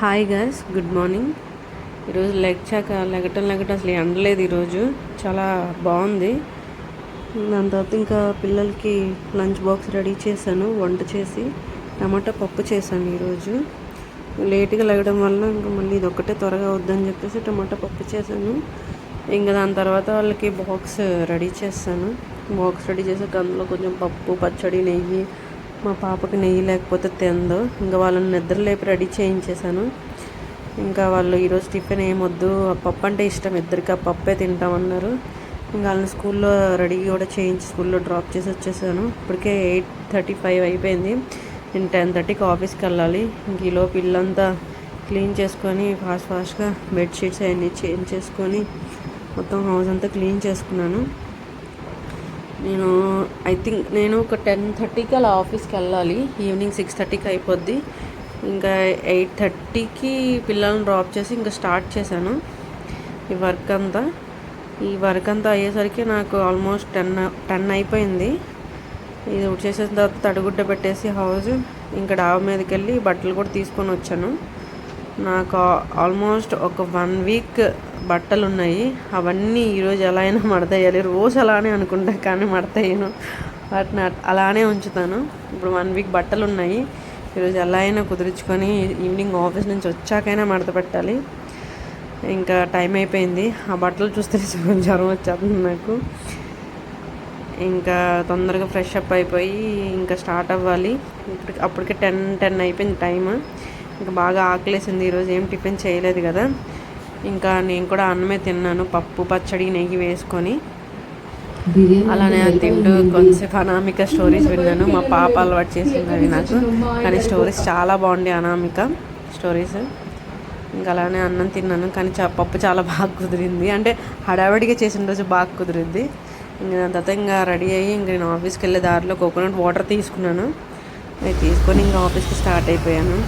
Hi guys, good morning. ఈరోజు లెగటం అసలు ఎండలేదు. ఈరోజు చాలా బాగుంది. దాని తర్వాత ఇంకా పిల్లలకి లంచ్ బాక్స్ రెడీ చేశాను. వంట చేసి టమాటా పప్పు చేశాను. ఈరోజు లేట్గా లెగడం వల్ల ఇంకా మళ్ళీ ఇది ఒక్కటే త్వరగా వద్దని చెప్పేసి టమాటా పప్పు చేశాను. ఇంకా దాని తర్వాత వాళ్ళకి బాక్స్ రెడీ చేస్తాను. బాక్స్ రెడీ చేసాక అందులో కొంచెం పప్పు, పచ్చడి, నెయ్యి. మా పాపకి నెయ్యి లేకపోతే తిందో. ఇంకా వాళ్ళని నిద్రలేపి రెడీ చేయించేసాను. ఇంకా వాళ్ళు ఈరోజు టిఫిన్ ఏమొద్దు, పప్పు అంటే ఇష్టం ఇద్దరికి, ఆ పప్పే తింటామన్నారు. ఇంకా వాళ్ళని స్కూల్లో రెడీ కూడా చేయించి స్కూల్లో డ్రాప్ చేసి వచ్చేసాను. ఇప్పటికే 8:35 అయిపోయింది. నేను 10:30కి ఆఫీస్కి వెళ్ళాలి. ఇంక ఈలోపు ఇల్లంతా క్లీన్ చేసుకొని ఫాస్ట్గా బెడ్షీట్స్ అవన్నీ చేంజ్ చేసుకొని మొత్తం హౌస్ అంతా క్లీన్ చేసుకున్నాను. నేను ఒక 10:30కి అలా ఆఫీస్కి వెళ్ళాలి. ఈవినింగ్ 6:30కి అయిపోద్ది. ఇంకా 8:30కి పిల్లల్ని డ్రాప్ చేసి ఇంకా స్టార్ట్ చేశాను ఈ వర్క్ అంతా అయ్యేసరికి నాకు ఆల్మోస్ట్ 10 అయిపోయింది. ఇది చేసేసిన తర్వాత తడిగుడ్డ పెట్టేసి హౌస్ ఇంకా డాబా మీదకి వెళ్ళి బట్టలు కూడా తీసుకొని వచ్చాను. నాకు ఆల్మోస్ట్ ఒక 1 వీక్ బట్టలు ఉన్నాయి. అవన్నీ ఈరోజు ఎలా అయినా మడతేయాలి. రోజు అలానే అనుకుంటా, కానీ మడతేయను. వాటిని అలానే ఉంచుతాను. ఇప్పుడు 1 వీక్ బట్టలు ఉన్నాయి. ఈరోజు ఎలా అయినా కుదుర్చుకొని ఈవినింగ్ ఆఫీస్ నుంచి వచ్చాకైనా మడత పెట్టాలి. ఇంకా టైం అయిపోయింది. ఆ బట్టలు చూస్తే జ్వరం వచ్చేస్తుంది నాకు. ఇంకా తొందరగా ఫ్రెష్ అప్ అయిపోయి ఇంకా స్టార్ట్ అవ్వాలి. అప్పటికే 10 అయిపోయింది టైం. ఇంకా బాగా ఆకలేసింది. ఈరోజు ఏం టిఫిన్ చేయలేదు కదా. ఇంకా నేను కూడా అన్నమే తిన్నాను, పప్పు, పచ్చడి, నెయ్యి వేసుకొని. అలానే తింటూ కొంచెంసేపు అనామిక స్టోరీస్ విన్నాను. మా పాప అలవాటు చేసింది అవి నాకు, కానీ స్టోరీస్ చాలా బాగుండే అనామిక స్టోరీస్. ఇంకా అలానే అన్నం తిన్నాను, కానీ పప్పు చాలా బాగా కుదిరింది. అంటే హడావిడిగా చేసిన రోజు బాగా కుదిరింది. ఇంకా దాని తర్వాత ఇంకా రెడీ అయ్యి ఇంకా నేను ఆఫీస్కి వెళ్ళే దారిలో కోకోనట్ వాటర్ తీసుకున్నాను. అవి తీసుకొని ఇంకా ఆఫీస్కి స్టార్ట్ అయిపోయాను.